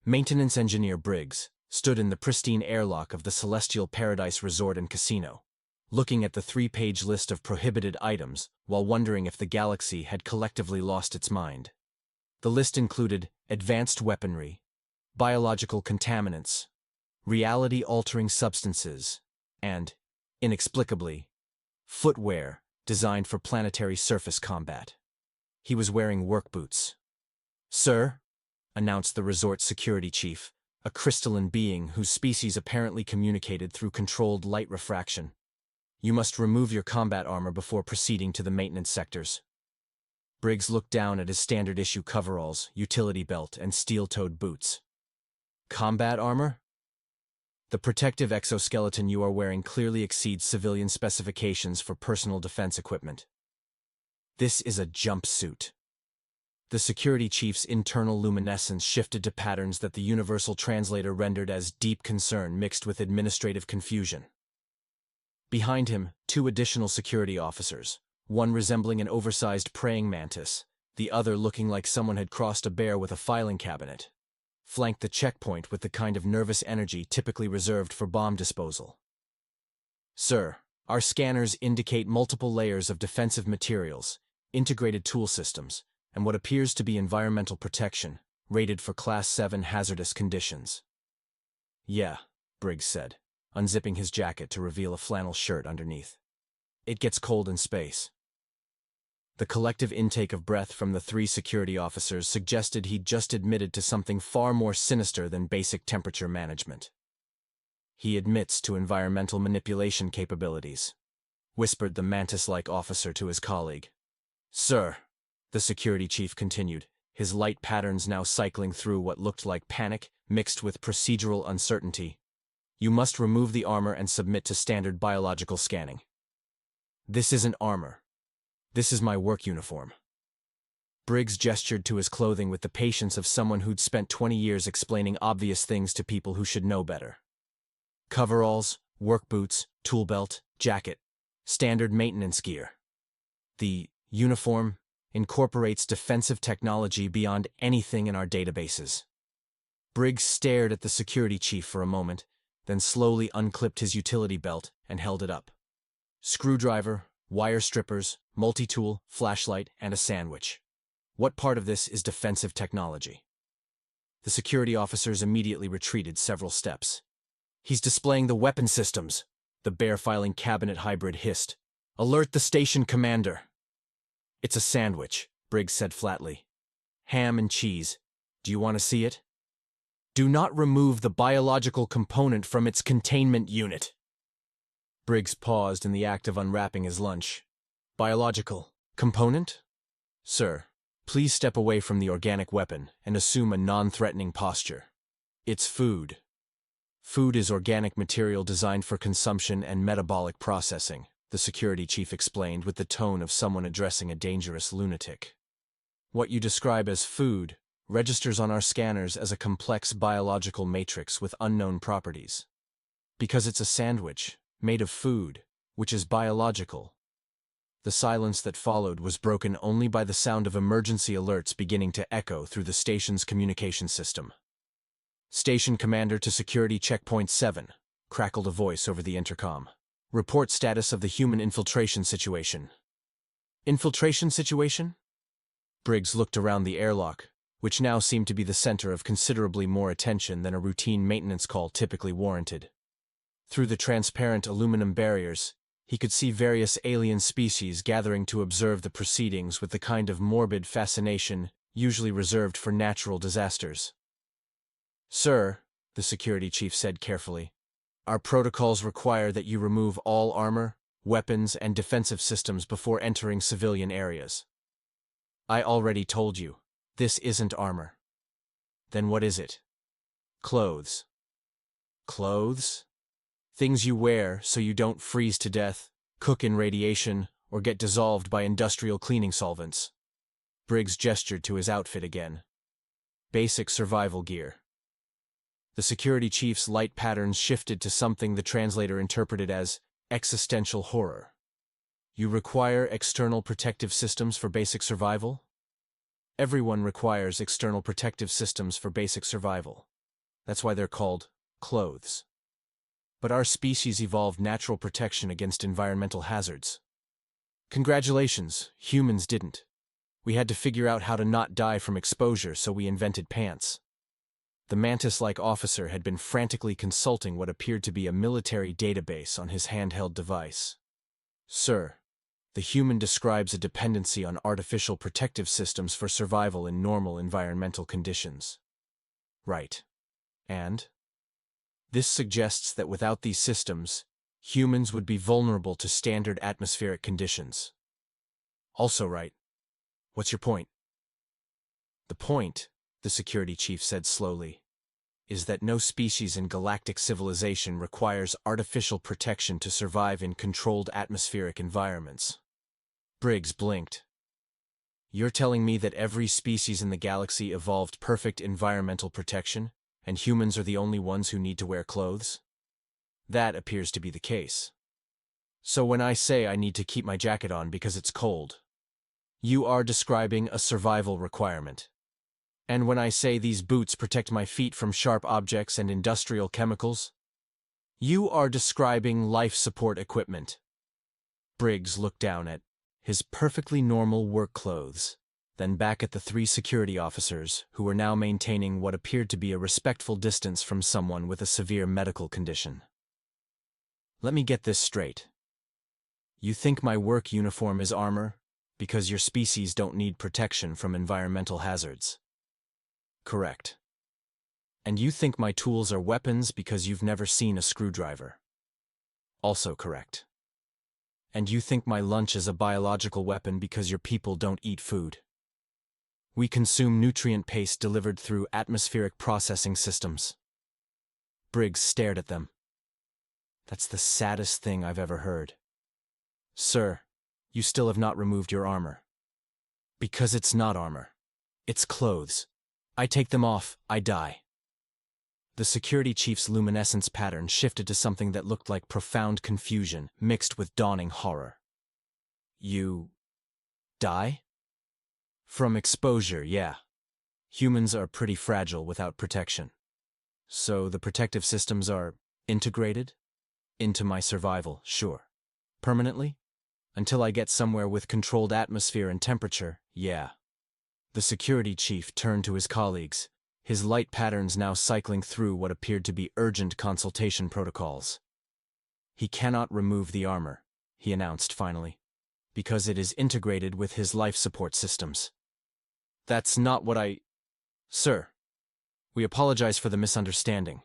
Maintenance Engineer Briggs stood in the pristine airlock of the Celestial Paradise Resort and Casino, looking at the 3-page list of prohibited items while wondering if the galaxy had collectively lost its mind. The list included advanced weaponry, biological contaminants, reality-altering substances, and, inexplicably, footwear designed for planetary surface combat. He was wearing work boots. "Sir," announced the resort security chief, a crystalline being whose species apparently communicated through controlled light refraction, "you must remove your combat armor before proceeding to the maintenance sectors." Briggs looked down at his standard-issue coveralls, utility belt, and steel-toed boots. "Combat armor? The protective exoskeleton you are wearing clearly exceeds civilian specifications for personal defense equipment. This is a jumpsuit." The security chief's internal luminescence shifted to patterns that the universal translator rendered as deep concern mixed with administrative confusion. Behind him, 2 additional security officers, one resembling an oversized praying mantis, the other looking like someone had crossed a bear with a filing cabinet, flanked the checkpoint with the kind of nervous energy typically reserved for bomb disposal. "Sir, our scanners indicate multiple layers of defensive materials, integrated tool systems, and what appears to be environmental protection, rated for Class 7 hazardous conditions." "Yeah," Briggs said, unzipping his jacket to reveal a flannel shirt underneath. "It gets cold in space." The collective intake of breath from the 3 security officers suggested he'd just admitted to something far more sinister than basic temperature management. "He admits to environmental manipulation capabilities," whispered the mantis-like officer to his colleague. "Sir," the security chief continued, his light patterns now cycling through what looked like panic mixed with procedural uncertainty, "you must remove the armor and submit to standard biological scanning." "This isn't armor. This is my work uniform." Briggs gestured to his clothing with the patience of someone who'd spent 20 years explaining obvious things to people who should know better. "Coveralls, work boots, tool belt, jacket, standard maintenance gear. The uniform incorporates defensive technology beyond anything in our databases." Briggs stared at the security chief for a moment, then slowly unclipped his utility belt and held it up. "Screwdriver, wire strippers, multi-tool, flashlight, and a sandwich. What part of this is defensive technology?" The security officers immediately retreated several steps. "He's displaying the weapon systems," the bear-filing cabinet hybrid hissed. "Alert the station commander." "It's a sandwich," Briggs said flatly. "Ham and cheese. Do you want to see it?" "Do not remove the biological component from its containment unit." Briggs paused in the act of unwrapping his lunch. "Biological component? Sir, please step away from the organic weapon and assume a non-threatening posture. It's food. Food is organic material designed for consumption and metabolic processing," the security chief explained with the tone of someone addressing a dangerous lunatic. "What you describe as food registers on our scanners as a complex biological matrix with unknown properties. Because it's a sandwich, made of food, which is biological." The silence that followed was broken only by the sound of emergency alerts beginning to echo through the station's communication system. "Station Commander to Security Checkpoint 7, crackled a voice over the intercom. "Report status of the human infiltration situation." "Infiltration situation?" Briggs looked around the airlock, which now seemed to be the center of considerably more attention than a routine maintenance call typically warranted. Through the transparent aluminum barriers, he could see various alien species gathering to observe the proceedings with the kind of morbid fascination usually reserved for natural disasters. "Sir," the security chief said carefully, "our protocols require that you remove all armor, weapons, and defensive systems before entering civilian areas." "I already told you, this isn't armor." "Then what is it?" "Clothes." "Clothes? Things you wear so you don't freeze to death, cook in radiation, or get dissolved by industrial cleaning solvents." Briggs gestured to his outfit again. "Basic survival gear." The security chief's light patterns shifted to something the translator interpreted as existential horror. "You require external protective systems for basic survival?" "Everyone requires external protective systems for basic survival," That's why they're called clothes. But our species evolved natural protection against environmental hazards. Congratulations, humans didn't. We had to figure out how to not die from exposure, so we invented pants. The mantis-like officer had been frantically consulting what appeared to be a military database on his handheld device. Sir, the human describes a dependency on artificial protective systems for survival in normal environmental conditions. Right. And? This suggests that without these systems, humans would be vulnerable to standard atmospheric conditions. Also right. What's your point? The point, the security chief said slowly, is that no species in galactic civilization requires artificial protection to survive in controlled atmospheric environments. Briggs blinked. You're telling me that every species in the galaxy evolved perfect environmental protection, and humans are the only ones who need to wear clothes? That appears to be the case. So when I say I need to keep my jacket on because it's cold, you are describing a survival requirement. And when I say these boots protect my feet from sharp objects and industrial chemicals, you are describing life support equipment. Briggs looked down at his perfectly normal work clothes, then back at the three security officers who were now maintaining what appeared to be a respectful distance from someone with a severe medical condition. Let me get this straight. You think my work uniform is armor because your species don't need protection from environmental hazards? Correct. And you think my tools are weapons because you've never seen a screwdriver? Also correct. And you think my lunch is a biological weapon because your people don't eat food? We consume nutrient paste delivered through atmospheric processing systems. Briggs stared at them. That's the saddest thing I've ever heard. Sir, you still have not removed your armor. Because it's not armor. It's clothes. I take them off, I die. The security chief's luminescence pattern shifted to something that looked like profound confusion mixed with dawning horror. You die? From exposure, yeah. Humans are pretty fragile without protection. So the protective systems are integrated? Into my survival, sure. Permanently? Until I get somewhere with controlled atmosphere and temperature, yeah. The security chief turned to his colleagues, his light patterns now cycling through what appeared to be urgent consultation protocols. He cannot remove the armor, he announced finally, because it is integrated with his life support systems. That's not what I... Sir, we apologize for the misunderstanding.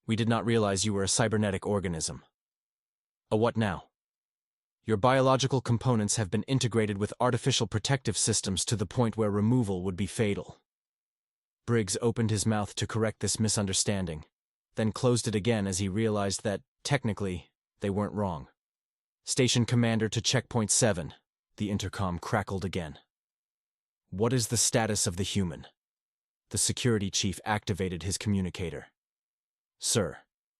We did not realize you were a cybernetic organism. A what now? Your biological components have been integrated with artificial protective systems to the point where removal would be fatal. Briggs opened his mouth to correct this misunderstanding, then closed it again as he realized that, technically, they weren't wrong. Station Commander to Checkpoint 7, the intercom crackled again. What is the status of the human? The security chief activated his communicator. Sir,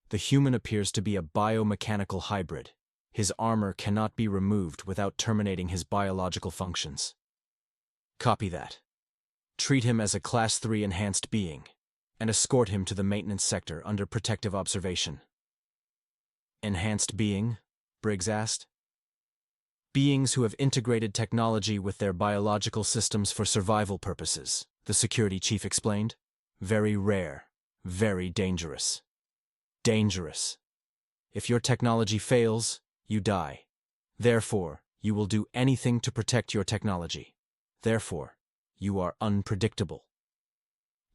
the human appears to be a biomechanical hybrid. His armor cannot be removed without terminating his biological functions. Copy that. Treat him as a Class 3 enhanced being, and escort him to the maintenance sector under protective observation. Enhanced being? Briggs asked. Beings who have integrated technology with their biological systems for survival purposes, the security chief explained. Very rare, very dangerous. Dangerous. If your technology fails, you die. Therefore, you will do anything to protect your technology. Therefore, you are unpredictable.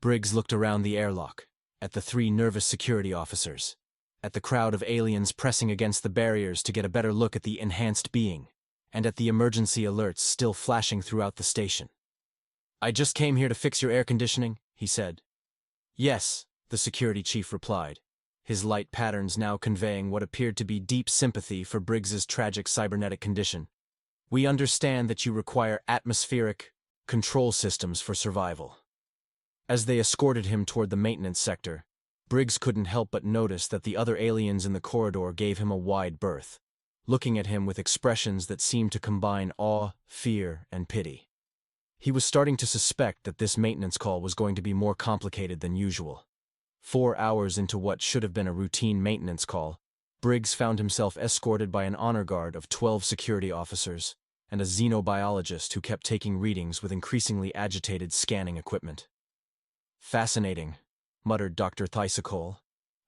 Briggs looked around the airlock, at the three nervous security officers, at the crowd of aliens pressing against the barriers to get a better look at the enhanced being, and at the emergency alerts still flashing throughout the station. I just came here to fix your air conditioning, he said. Yes, the security chief replied, his light patterns now conveying what appeared to be deep sympathy for Briggs's tragic cybernetic condition. We understand that you require atmospheric control systems for survival. As they escorted him toward the maintenance sector, Briggs couldn't help but notice that the other aliens in the corridor gave him a wide berth, looking at him with expressions that seemed to combine awe, fear, and pity. He was starting to suspect that this maintenance call was going to be more complicated than usual. 4 hours into what should have been a routine maintenance call, Briggs found himself escorted by an honor guard of 12 security officers and a xenobiologist who kept taking readings with increasingly agitated scanning equipment. "Fascinating," muttered Dr. Thysicol,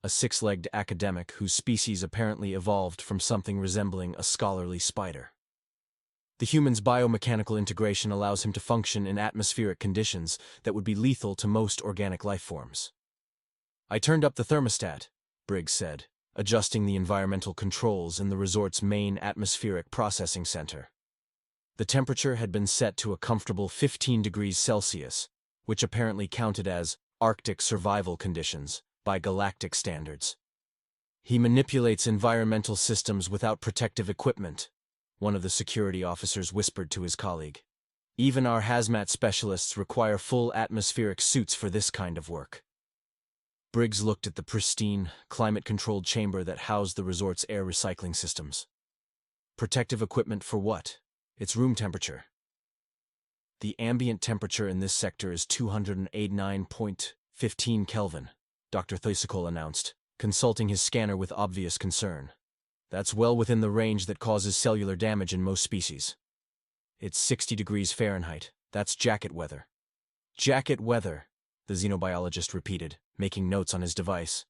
a six-legged academic whose species apparently evolved from something resembling a scholarly spider. The human's biomechanical integration allows him to function in atmospheric conditions that would be lethal to most organic life forms. "I turned up the thermostat," Briggs said, adjusting the environmental controls in the resort's main atmospheric processing center. The temperature had been set to a comfortable 15 degrees Celsius, which apparently counted as Arctic survival conditions by Galactic standards. "He manipulates environmental systems without protective equipment," one of the security officers whispered to his colleague. "Even our hazmat specialists require full atmospheric suits for this kind of work." Briggs looked at the pristine, climate-controlled chamber that housed the resort's air recycling systems. Protective equipment for what? It's room temperature. "The ambient temperature in this sector is 289.15 Kelvin, Dr. Thysicol announced, consulting his scanner with obvious concern. "That's well within the range that causes cellular damage in most species." "It's 60 degrees Fahrenheit. That's jacket weather." "Jacket weather," the xenobiologist repeated, making notes on his device.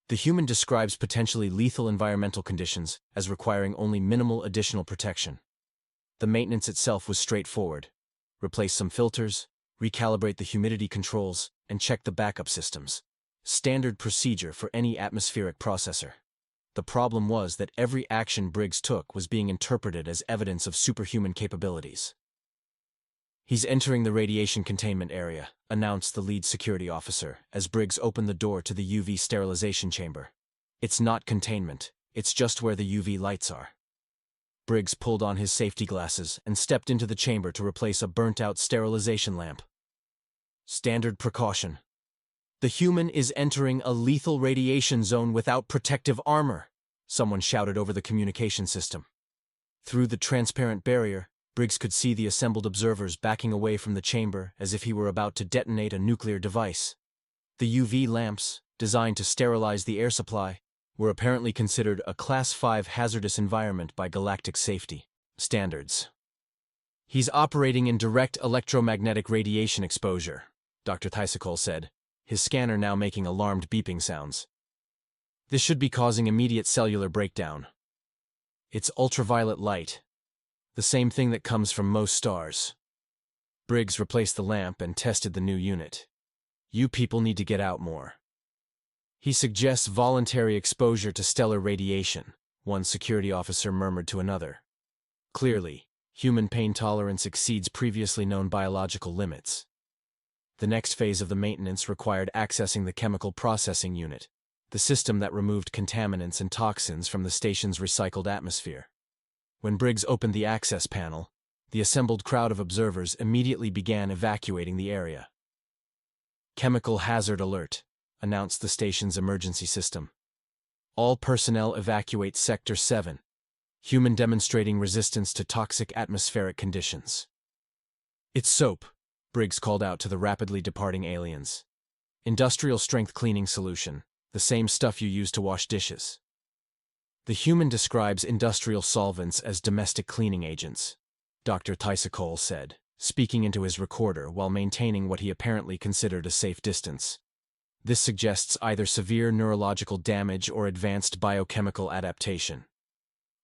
"The human describes potentially lethal environmental conditions as requiring only minimal additional protection. The maintenance itself was straightforward. Replace some filters, recalibrate the humidity controls, and check the backup systems. Standard procedure for any atmospheric processor. The problem was that every action Briggs took was being interpreted as evidence of superhuman capabilities. "He's entering the radiation containment area," announced the lead security officer as Briggs opened the door to the UV sterilization chamber. "It's not containment, it's just where the UV lights are." Briggs pulled on his safety glasses and stepped into the chamber to replace a burnt-out sterilization lamp. "Standard precaution. The human is entering a lethal radiation zone without protective armor," someone shouted over the communication system. Through the transparent barrier, Briggs could see the assembled observers backing away from the chamber as if he were about to detonate a nuclear device. The UV lamps, designed to sterilize the air supply, were apparently considered a Class 5 hazardous environment by Galactic safety standards. "He's operating in direct electromagnetic radiation exposure," Dr. Thysicol said, his scanner now making alarmed beeping sounds. "This should be causing immediate cellular breakdown. It's ultraviolet light, the same thing that comes from most stars." Briggs replaced the lamp and tested the new unit. "You people need to get out more." "He suggests voluntary exposure to stellar radiation," one security officer murmured to another. "Clearly, human pain tolerance exceeds previously known biological limits." The next phase of the maintenance required accessing the chemical processing unit, the system that removed contaminants and toxins from the station's recycled atmosphere. When Briggs opened the access panel, the assembled crowd of observers immediately began evacuating the area. "Chemical hazard alert," announced the station's emergency system. "All personnel evacuate Sector 7. Human demonstrating resistance to toxic atmospheric conditions." "It's soap," Briggs called out to the rapidly departing aliens. "Industrial-strength cleaning solution, the same stuff you use to wash dishes." "The human describes industrial solvents as domestic cleaning agents," Dr. Thysicol said, speaking into his recorder while maintaining what he apparently considered a safe distance. "This suggests either severe neurological damage or advanced biochemical adaptation."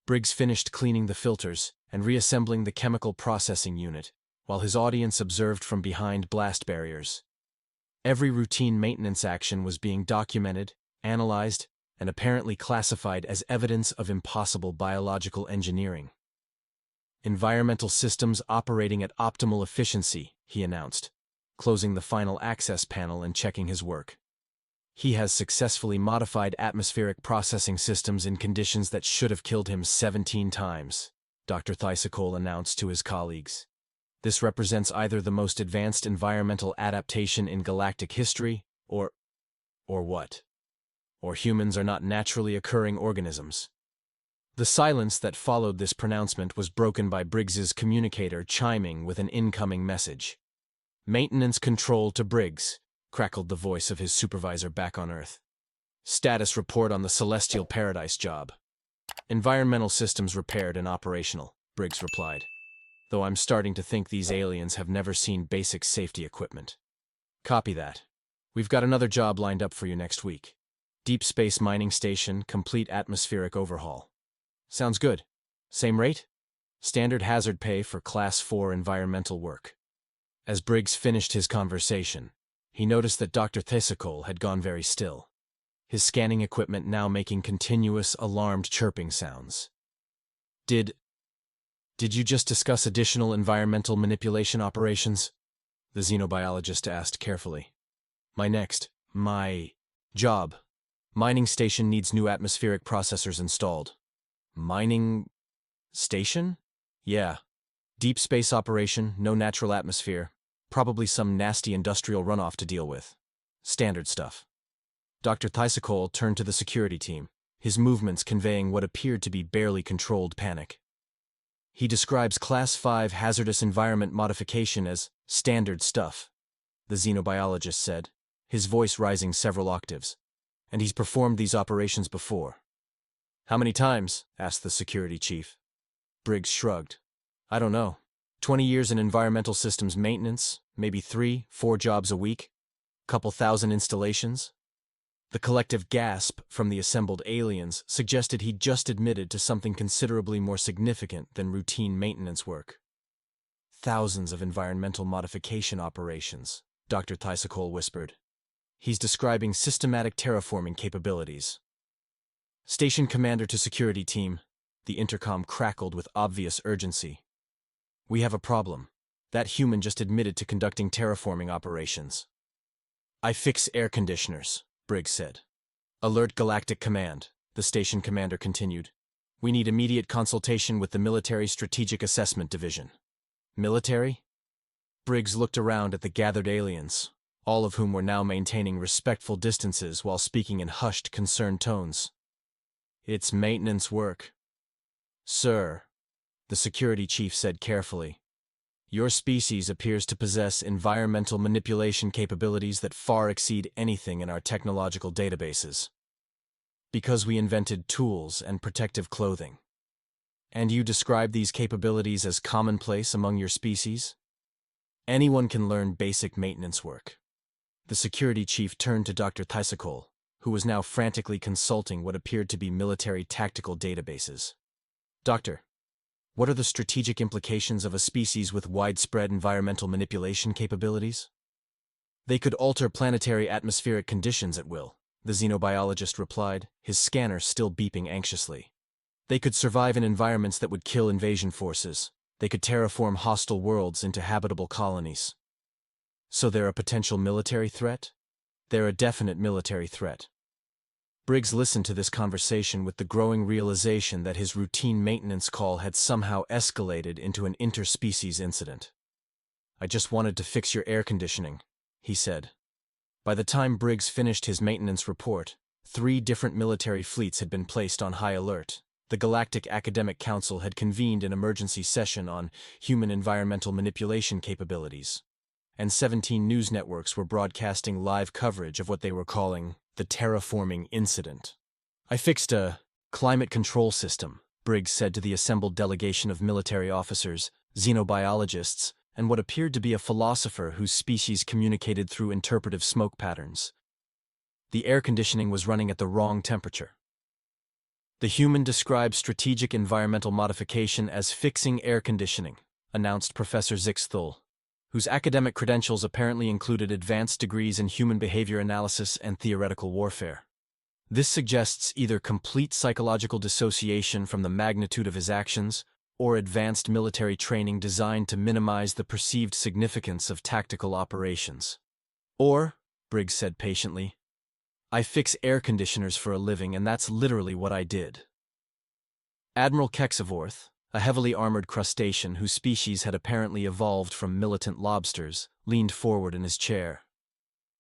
Briggs finished cleaning the filters and reassembling the chemical processing unit, while his audience observed from behind blast barriers. Every routine maintenance action was being documented, analyzed, and apparently classified as evidence of impossible biological engineering. "Environmental systems operating at optimal efficiency," he announced, closing the final access panel and checking his work. "He has successfully modified atmospheric processing systems in conditions that should have killed him 17 times, Dr. Thysicol announced to his colleagues. "This represents either the most advanced environmental adaptation in galactic history, or what? Or humans are not naturally occurring organisms." The silence that followed this pronouncement was broken by Briggs's communicator chiming with an incoming message. "Maintenance control to Briggs. crackled the voice of his supervisor back on Earth. Status report on the Celestial Paradise job. Environmental systems repaired and operational, Briggs replied. Though I'm starting to think these aliens have never seen basic safety equipment. Copy that. We've got another job lined up for you next week. Deep space mining station, complete atmospheric overhaul. Sounds good. Same rate? Standard hazard pay for Class 4 environmental work. As Briggs finished his conversation, he noticed that Dr. Thesicol had gone very still, his scanning equipment now making continuous, alarmed chirping sounds. Did you just discuss additional environmental manipulation operations? The xenobiologist asked carefully. My job. Mining station needs new atmospheric processors installed. Mining station? Yeah. Deep space operation, no natural atmosphere, probably some nasty industrial runoff to deal with. Standard stuff. Dr. Thysicol turned to the security team, his movements conveying what appeared to be barely controlled panic. He describes Class 5 hazardous environment modification as standard stuff, the xenobiologist said, his voice rising several octaves. And he's performed these operations before. How many times? Asked the security chief. Briggs shrugged. I don't know. 20 years in environmental systems maintenance, maybe 3-4 jobs a week, couple thousand installations. The collective gasp from the assembled aliens suggested he'd just admitted to something considerably more significant than routine maintenance work. Thousands of environmental modification operations, Dr. Thysicol whispered. He's describing systematic terraforming capabilities. Station commander to security team, the intercom crackled with obvious urgency. We have a problem. That human just admitted to conducting terraforming operations. I fix air conditioners, Briggs said. Alert Galactic Command, the station commander continued. We need immediate consultation with the Military Strategic Assessment Division. Military? Briggs looked around at the gathered aliens, all of whom were now maintaining respectful distances while speaking in hushed, concerned tones. It's maintenance work. Sir, the security chief said carefully, your species appears to possess environmental manipulation capabilities that far exceed anything in our technological databases. Because we invented tools and protective clothing. And you describe these capabilities as commonplace among your species? Anyone can learn basic maintenance work. The security chief turned to Dr. Thysicol, who was now frantically consulting what appeared to be military tactical databases. Doctor, what are the strategic implications of a species with widespread environmental manipulation capabilities? They could alter planetary atmospheric conditions at will, the xenobiologist replied, his scanner still beeping anxiously. They could survive in environments that would kill invasion forces. They could terraform hostile worlds into habitable colonies. So they're a potential military threat? They're a definite military threat. Briggs listened to this conversation with the growing realization that his routine maintenance call had somehow escalated into an interspecies incident. I just wanted to fix your air conditioning, he said. By the time Briggs finished his maintenance report, 3 different military fleets had been placed on high alert. The Galactic Academic Council had convened an emergency session on human environmental manipulation capabilities, and 17 news networks were broadcasting live coverage of what they were calling the terraforming incident. I fixed a climate control system, Briggs said to the assembled delegation of military officers, xenobiologists, and what appeared to be a philosopher whose species communicated through interpretive smoke patterns. The air conditioning was running at the wrong temperature. The human described strategic environmental modification as fixing air conditioning, announced Professor Zixthul, whose academic credentials apparently included advanced degrees in human behavior analysis and theoretical warfare. This suggests either complete psychological dissociation from the magnitude of his actions or advanced military training designed to minimize the perceived significance of tactical operations. Or, Briggs said patiently, I fix air conditioners for a living, and that's literally what I did. Admiral Kexavorth, a heavily armored crustacean whose species had apparently evolved from militant lobsters, leaned forward in his chair.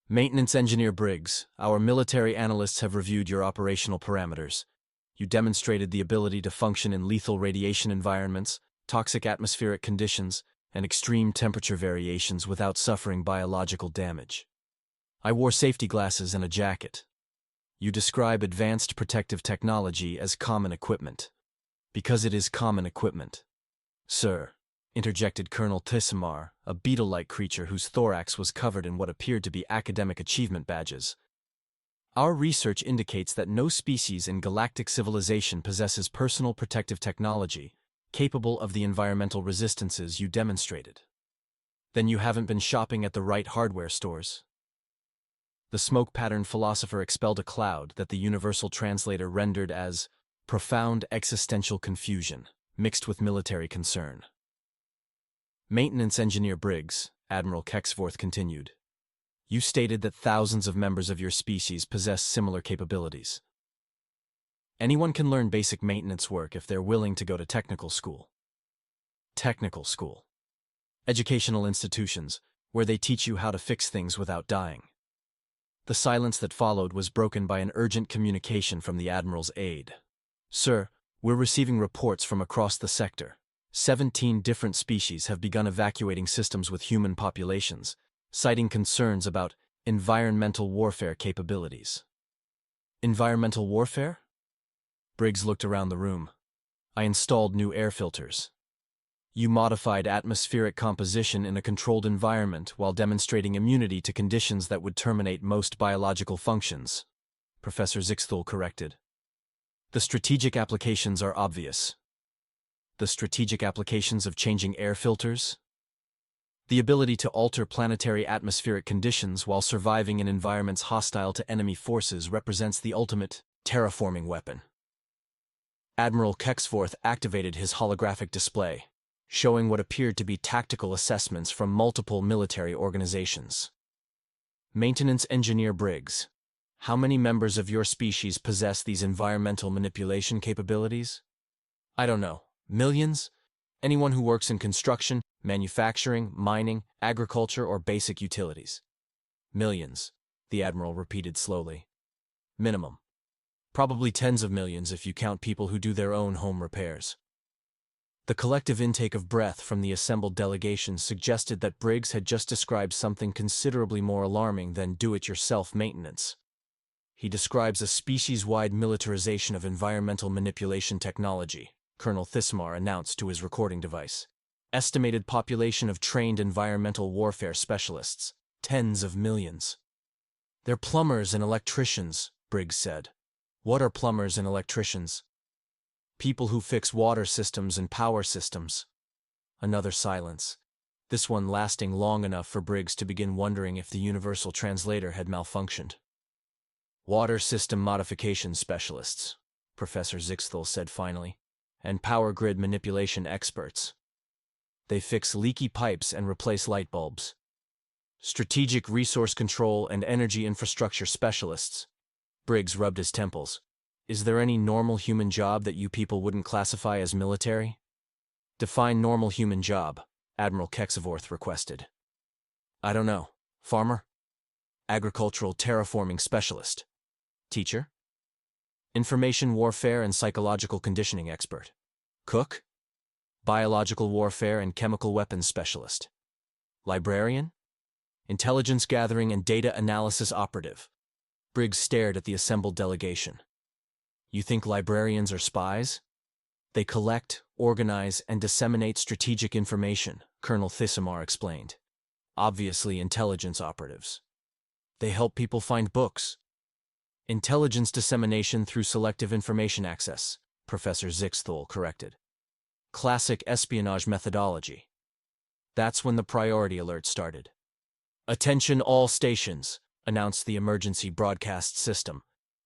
Maintenance Engineer Briggs, our military analysts have reviewed your operational parameters. You demonstrated the ability to function in lethal radiation environments, toxic atmospheric conditions, and extreme temperature variations without suffering biological damage. I wore safety glasses and a jacket. You describe advanced protective technology as common equipment. Because it is common equipment. Sir, interjected Colonel Tissamar, a beetle-like creature whose thorax was covered in what appeared to be academic achievement badges. Our research indicates that no species in galactic civilization possesses personal protective technology capable of the environmental resistances you demonstrated. Then you haven't been shopping at the right hardware stores. The smoke-patterned philosopher expelled a cloud that the universal translator rendered as profound existential confusion, mixed with military concern. Maintenance Engineer Briggs, Admiral Kexforth continued. You stated that thousands of members of your species possess similar capabilities. Anyone can learn basic maintenance work if they're willing to go to technical school. Technical school. Educational institutions, where they teach you how to fix things without dying. The silence that followed was broken by an urgent communication from the Admiral's aide. Sir, we're receiving reports from across the sector. 17 different species have begun evacuating systems with human populations, citing concerns about environmental warfare capabilities. Environmental warfare? Briggs looked around the room. I installed new air filters. You modified atmospheric composition in a controlled environment while demonstrating immunity to conditions that would terminate most biological functions, Professor Zixthul corrected. The strategic applications are obvious. The strategic applications of changing air filters? The ability to alter planetary atmospheric conditions while surviving in environments hostile to enemy forces represents the ultimate terraforming weapon. Admiral Kexforth activated his holographic display, showing what appeared to be tactical assessments from multiple military organizations. Maintenance Engineer Briggs, how many members of your species possess these environmental manipulation capabilities? I don't know. Millions? Anyone who works in construction, manufacturing, mining, agriculture, or basic utilities. Millions, the Admiral repeated slowly. Minimum. Probably tens of millions if you count people who do their own home repairs. The collective intake of breath from the assembled delegation suggested that Briggs had just described something considerably more alarming than do-it-yourself maintenance. He describes a species-wide militarization of environmental manipulation technology, Colonel Thismar announced to his recording device. Estimated population of trained environmental warfare specialists, tens of millions. They're plumbers and electricians, Briggs said. What are plumbers and electricians? People who fix water systems and power systems. Another silence, this one lasting long enough for Briggs to begin wondering if the universal translator had malfunctioned. Water system modification specialists, Professor Zixthul said finally, and power grid manipulation experts. They fix leaky pipes and replace light bulbs. Strategic resource control and energy infrastructure specialists. Briggs rubbed his temples. Is there any normal human job that you people wouldn't classify as military? Define normal human job, Admiral Kexavorth requested. I don't know. Farmer? Agricultural terraforming specialist. Teacher? Information warfare and psychological conditioning expert. Cook? Biological warfare and chemical weapons specialist. Librarian? Intelligence gathering and data analysis operative. Briggs stared at the assembled delegation. You think librarians are spies? They collect, organize, and disseminate strategic information, Colonel Thismar explained. Obviously intelligence operatives. They help people find books. Intelligence dissemination through selective information access, Professor Zixthul corrected. Classic espionage methodology. That's when the priority alert started. Attention all stations, announced the emergency broadcast system.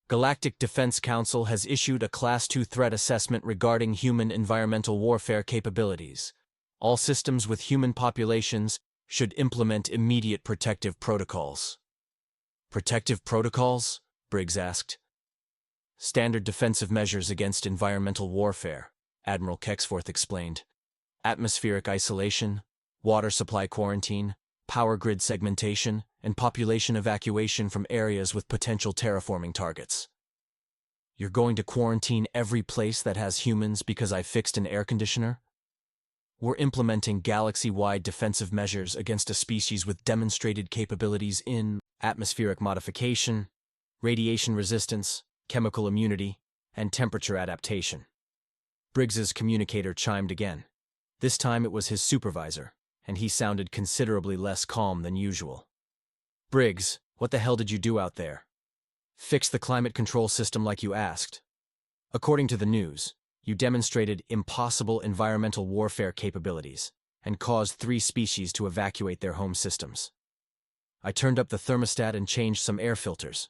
Galactic Defense Council has issued a Class 2 threat assessment regarding human environmental warfare capabilities. All systems with human populations should implement immediate protective protocols. Protective protocols? Briggs asked. Standard defensive measures against environmental warfare, Admiral Kexforth explained. Atmospheric isolation, water supply quarantine, power grid segmentation, and population evacuation from areas with potential terraforming targets. You're going to quarantine every place that has humans because I fixed an air conditioner? We're implementing galaxy-wide defensive measures against a species with demonstrated capabilities in atmospheric modification, radiation resistance, chemical immunity, and temperature adaptation. Briggs's communicator chimed again. This time it was his supervisor, and he sounded considerably less calm than usual. "Briggs, what the hell did you do out there? Fix the climate control system like you asked. According to the news, you demonstrated impossible environmental warfare capabilities and caused 3 species to evacuate their home systems. I turned up the thermostat and changed some air filters.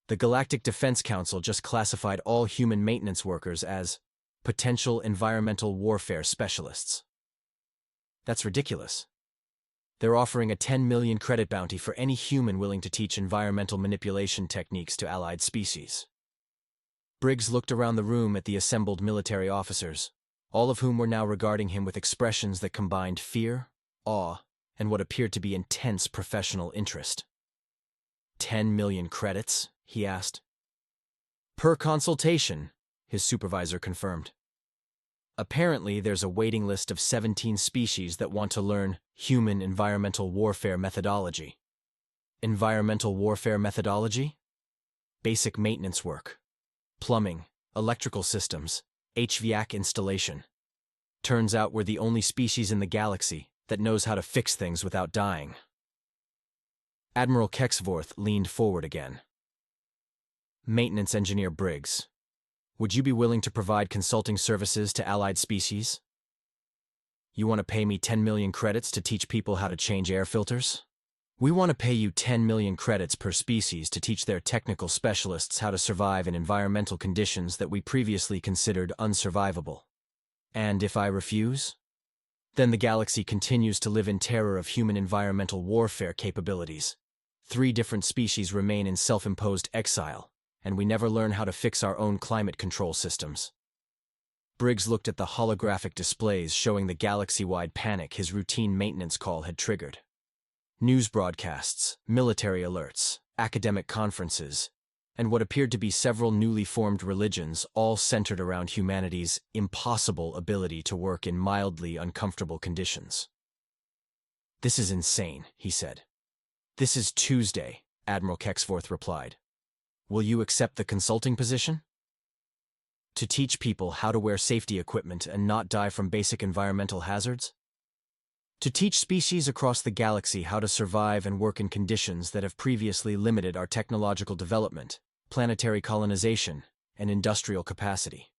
The Galactic Defense Council just classified all human maintenance workers as potential environmental warfare specialists. That's ridiculous. They're offering a 10 million credit bounty for any human willing to teach environmental manipulation techniques to allied species." Briggs looked around the room at the assembled military officers, all of whom were now regarding him with expressions that combined fear, awe, and what appeared to be intense professional interest. 10 million credits? He asked. Per consultation, his supervisor confirmed. Apparently, there's a waiting list of 17 species that want to learn human environmental warfare methodology. Environmental warfare methodology? Basic maintenance work. Plumbing, electrical systems, HVAC installation. Turns out we're the only species in the galaxy that knows how to fix things without dying. Admiral Kexvorth leaned forward again. "Maintenance Engineer Briggs, would you be willing to provide consulting services to allied species? You want to pay me 10 million credits to teach people how to change air filters? We want to pay you 10 million credits per species to teach their technical specialists how to survive in environmental conditions that we previously considered unsurvivable. And if I refuse? Then the galaxy continues to live in terror of human environmental warfare capabilities. 3 different species remain in self-imposed exile, and we never learn how to fix our own climate control systems." Briggs looked at the holographic displays showing the galaxy-wide panic his routine maintenance call had triggered. News broadcasts, military alerts, academic conferences, and what appeared to be several newly formed religions all centered around humanity's impossible ability to work in mildly uncomfortable conditions. "This is insane," he said. "This is Tuesday," Admiral Kexvorth replied. "Will you accept the consulting position? To teach people how to wear safety equipment and not die from basic environmental hazards? To teach species across the galaxy how to survive and work in conditions that have previously limited our technological development, planetary colonization, and industrial capacity."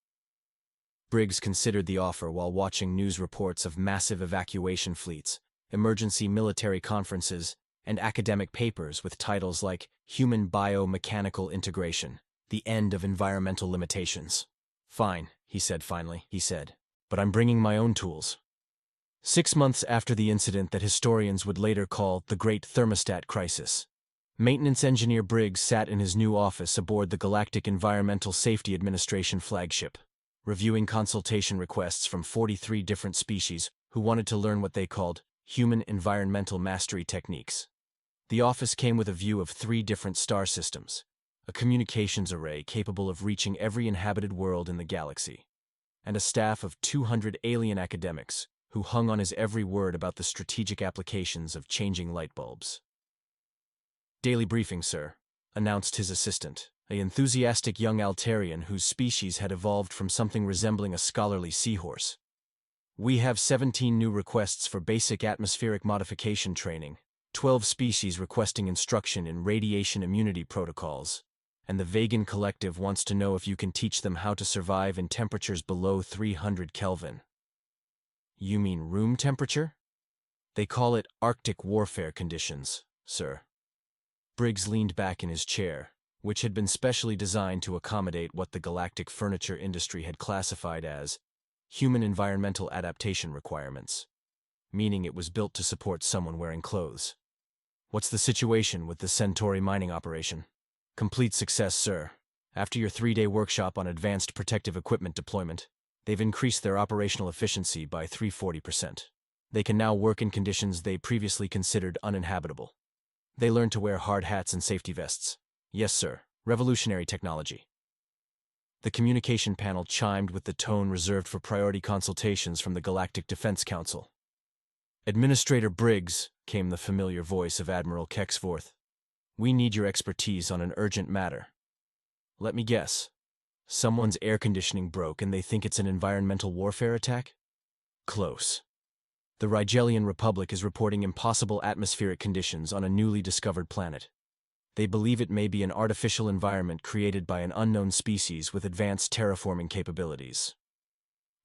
Briggs considered the offer while watching news reports of massive evacuation fleets, emergency military conferences, and academic papers with titles like Human Biomechanical Integration, The End of Environmental Limitations. "Fine," he said finally, "but I'm bringing my own tools." 6 months after the incident that historians would later call the Great Thermostat Crisis, Maintenance Engineer Briggs sat in his new office aboard the Galactic Environmental Safety Administration flagship, reviewing consultation requests from 43 different species who wanted to learn what they called human environmental mastery techniques. The office came with a view of 3 different star systems, a communications array capable of reaching every inhabited world in the galaxy, and a staff of 200 alien academics who hung on his every word about the strategic applications of changing light bulbs. "Daily briefing, sir," announced his assistant, an enthusiastic young Altarian whose species had evolved from something resembling a scholarly seahorse. "We have 17 new requests for basic atmospheric modification training, 12 species requesting instruction in radiation immunity protocols, and the Vegan Collective wants to know if you can teach them how to survive in temperatures below 300 Kelvin. "You mean room temperature? They call it Arctic warfare conditions, sir." Briggs leaned back in his chair, which had been specially designed to accommodate what the galactic furniture industry had classified as human environmental adaptation requirements, meaning it was built to support someone wearing clothes. "What's the situation with the Centauri mining operation?" "Complete success, sir. After your 3-day workshop on advanced protective equipment deployment, they've increased their operational efficiency by 340%. They can now work in conditions they previously considered uninhabitable. They learned to wear hard hats and safety vests. Yes, sir. Revolutionary technology." The communication panel chimed with the tone reserved for priority consultations from the Galactic Defense Council. "Administrator Briggs," came the familiar voice of Admiral Kexforth. "We need your expertise on an urgent matter." "Let me guess. Someone's air conditioning broke and they think it's an environmental warfare attack?" "Close. The Rigelian Republic is reporting impossible atmospheric conditions on a newly discovered planet. They believe it may be an artificial environment created by an unknown species with advanced terraforming capabilities."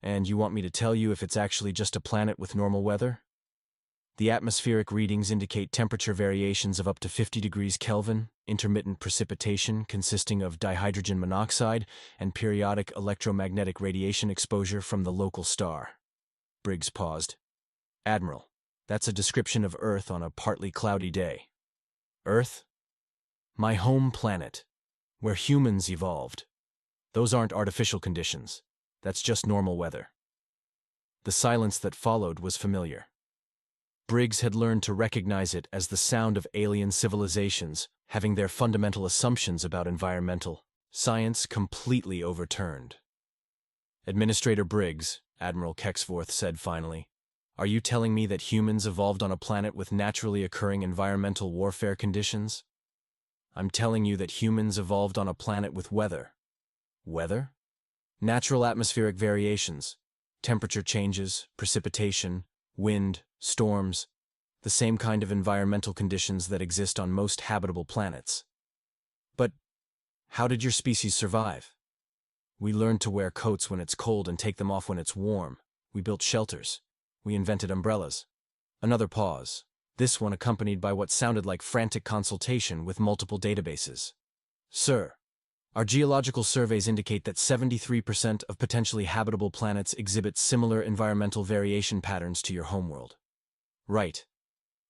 "And you want me to tell you if it's actually just a planet with normal weather?" "The atmospheric readings indicate temperature variations of up to 50 degrees Kelvin, intermittent precipitation consisting of dihydrogen monoxide, and periodic electromagnetic radiation exposure from the local star." Briggs paused. "Admiral, that's a description of Earth on a partly cloudy day." "Earth? My home planet, where humans evolved. Those aren't artificial conditions. That's just normal weather." The silence that followed was familiar. Briggs had learned to recognize it as the sound of alien civilizations having their fundamental assumptions about environmental science completely overturned. "Administrator Briggs," Admiral Kexforth said finally, "are you telling me that humans evolved on a planet with naturally occurring environmental warfare conditions?" "I'm telling you that humans evolved on a planet with weather." "Weather?" "Natural atmospheric variations, temperature changes, precipitation, wind, storms, the same kind of environmental conditions that exist on most habitable planets." "But how did your species survive?" "We learned to wear coats when it's cold and take them off when it's warm. We built shelters. We invented umbrellas." Another pause, this one accompanied by what sounded like frantic consultation with multiple databases. "Sir, our geological surveys indicate that 73% of potentially habitable planets exhibit similar environmental variation patterns to your homeworld." "Right.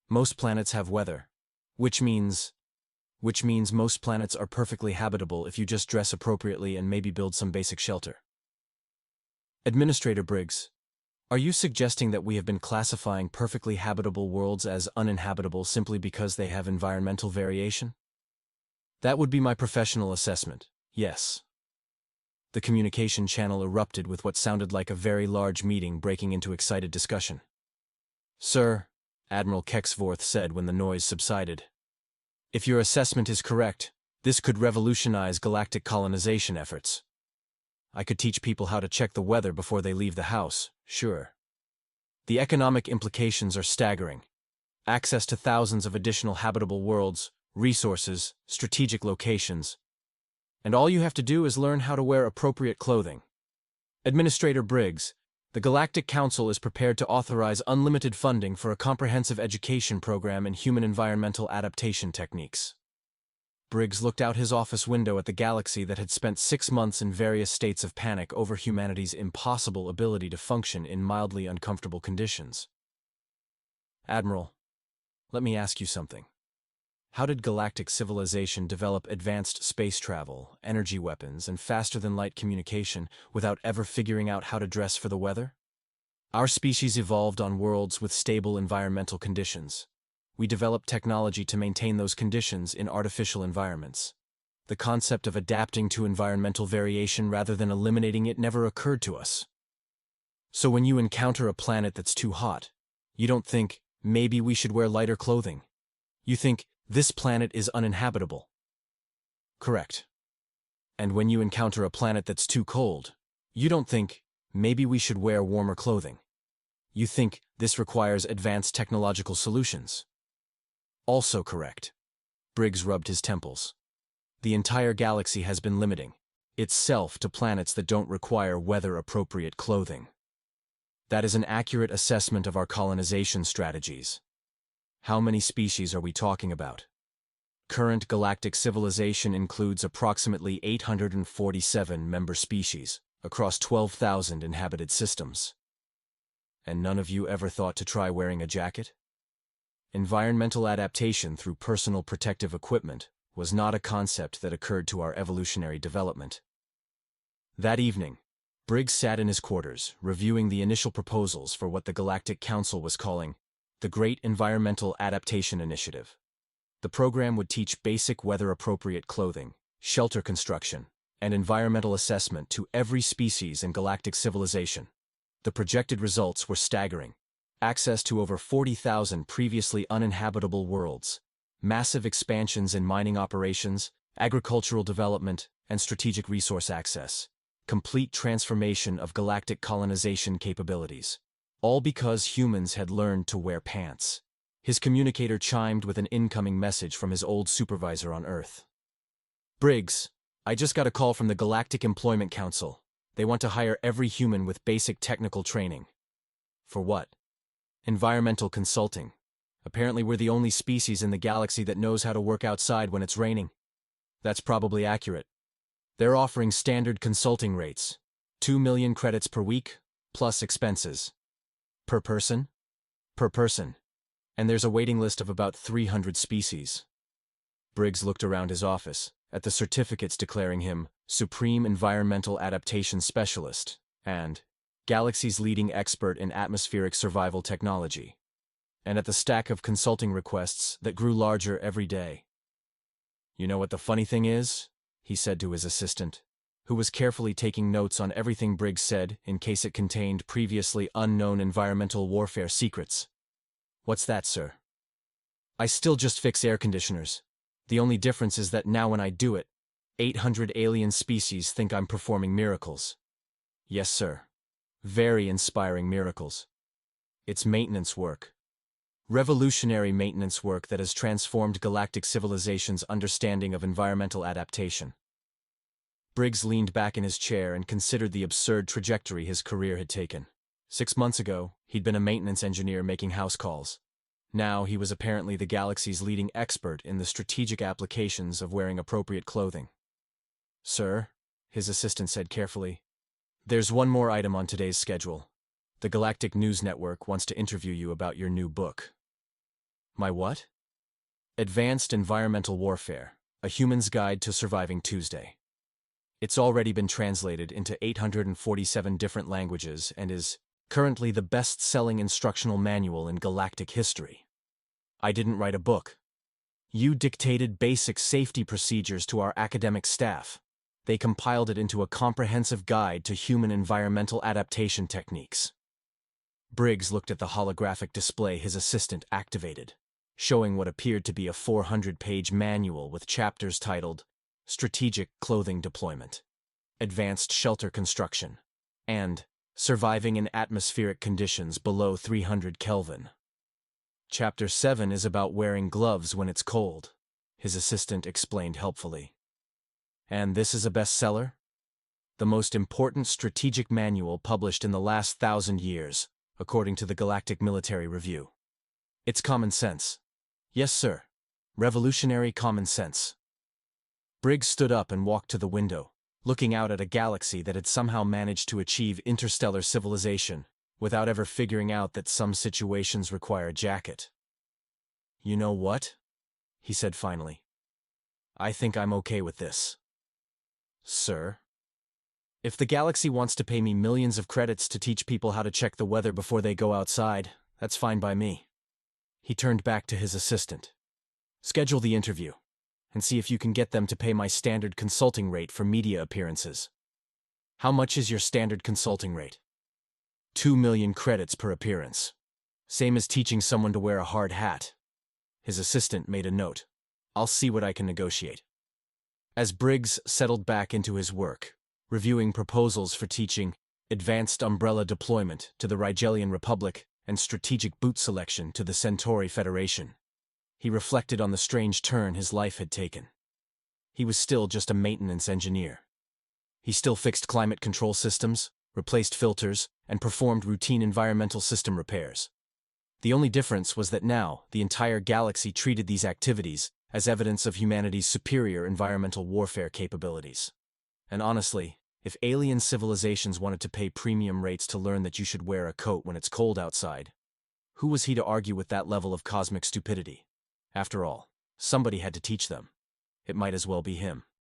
Most planets have weather, which means most planets are perfectly habitable if you just dress appropriately and maybe build some basic shelter." "Administrator Briggs, are you suggesting that we have been classifying perfectly habitable worlds as uninhabitable simply because they have environmental variation?" "That would be my professional assessment, yes." The communication channel erupted with what sounded like a very large meeting breaking into excited discussion. "Sir," Admiral Kexforth said when the noise subsided, "if your assessment is correct, this could revolutionize galactic colonization efforts. I could teach people how to check the weather before they leave the house, sure. The economic implications are staggering. Access to thousands of additional habitable worlds, resources, strategic locations. And all you have to do is learn how to wear appropriate clothing. Administrator Briggs, the Galactic Council is prepared to authorize unlimited funding for a comprehensive education program in human environmental adaptation techniques." Briggs looked out his office window at the galaxy that had spent 6 months in various states of panic over humanity's impossible ability to function in mildly uncomfortable conditions. "Admiral, let me ask you something. How did galactic civilization develop advanced space travel, energy weapons, and faster-than-light communication without ever figuring out how to dress for the weather? Our species evolved on worlds with stable environmental conditions. We developed technology to maintain those conditions in artificial environments. The concept of adapting to environmental variation rather than eliminating it never occurred to us. So when you encounter a planet that's too hot, you don't think, maybe we should wear lighter clothing. You think, this planet is uninhabitable." "Correct. And when you encounter a planet that's too cold, you don't think, maybe we should wear warmer clothing. You think, this requires advanced technological solutions." "Also correct." Briggs rubbed his temples. "The entire galaxy has been limiting itself to planets that don't require weather-appropriate clothing. That is an accurate assessment of our colonization strategies. How many species are we talking about? Current galactic civilization includes approximately 847 member species across 12,000 inhabited systems. And none of you ever thought to try wearing a jacket? Environmental adaptation through personal protective equipment was not a concept that occurred to our evolutionary development." That evening, Briggs sat in his quarters, reviewing the initial proposals for what the Galactic Council was calling the Great Environmental Adaptation Initiative. The program would teach basic weather-appropriate clothing, shelter construction, and environmental assessment to every species and galactic civilization. The projected results were staggering. Access to over 40,000 previously uninhabitable worlds, massive expansions in mining operations, agricultural development, and strategic resource access. Complete transformation of galactic colonization capabilities. All because humans had learned to wear pants. His communicator chimed with an incoming message from his old supervisor on Earth. Briggs, I just got a call from the Galactic Employment Council. They want to hire every human with basic technical training. For what? Environmental consulting. Apparently we're the only species in the galaxy that knows how to work outside when it's raining. That's probably accurate. They're offering standard consulting rates. 2 million credits per week, plus expenses. Per person? Per person. And there's a waiting list of about 300 species. Briggs looked around his office, at the certificates declaring him Supreme Environmental Adaptation Specialist and Galaxy's leading expert in atmospheric survival technology, and at the stack of consulting requests that grew larger every day. You know what the funny thing is? He said to his assistant, who was carefully taking notes on everything Briggs said in case it contained previously unknown environmental warfare secrets. What's that, sir? I still just fix air conditioners. The only difference is that now when I do it, 800 alien species think I'm performing miracles. Yes, sir. Very inspiring miracles. It's maintenance work. Revolutionary maintenance work that has transformed galactic civilization's understanding of environmental adaptation. Briggs leaned back in his chair and considered the absurd trajectory his career had taken. 6 months ago, he'd been a maintenance engineer making house calls. Now he was apparently the galaxy's leading expert in the strategic applications of wearing appropriate clothing. Sir, his assistant said carefully, there's one more item on today's schedule. The Galactic News Network wants to interview you about your new book. My what? Advanced Environmental Warfare, A Human's Guide to Surviving Tuesday. It's already been translated into 847 different languages and is currently the best-selling instructional manual in galactic history. I didn't write a book. You dictated basic safety procedures to our academic staff. They compiled it into a comprehensive guide to human environmental adaptation techniques. Briggs looked at the holographic display his assistant activated, showing what appeared to be a 400-page manual with chapters titled Strategic Clothing Deployment, Advanced Shelter Construction, and Surviving in Atmospheric Conditions Below 300 Kelvin. Chapter 7 is about wearing gloves when it's cold, his assistant explained helpfully. And this is a bestseller? The most important strategic manual published in the last 1,000 years, according to the Galactic Military Review. It's common sense. Yes, sir. Revolutionary common sense. Briggs stood up and walked to the window, looking out at a galaxy that had somehow managed to achieve interstellar civilization without ever figuring out that some situations require a jacket. You know what? He said finally. I think I'm okay with this. Sir? If the galaxy wants to pay me millions of credits to teach people how to check the weather before they go outside, that's fine by me. He turned back to his assistant. Schedule the interview, and see if you can get them to pay my standard consulting rate for media appearances. How much is your standard consulting rate? 2 million credits per appearance. Same as teaching someone to wear a hard hat. His assistant made a note. I'll see what I can negotiate. As Briggs settled back into his work, reviewing proposals for teaching advanced umbrella deployment to the Rigelian Republic and strategic boot selection to the Centauri Federation, he reflected on the strange turn his life had taken. He was still just a maintenance engineer. He still fixed climate control systems, replaced filters, and performed routine environmental system repairs. The only difference was that now the entire galaxy treated these activities as evidence of humanity's superior environmental warfare capabilities. And honestly, if alien civilizations wanted to pay premium rates to learn that you should wear a coat when it's cold outside, who was he to argue with that level of cosmic stupidity? After all, somebody had to teach them. It might as well be him.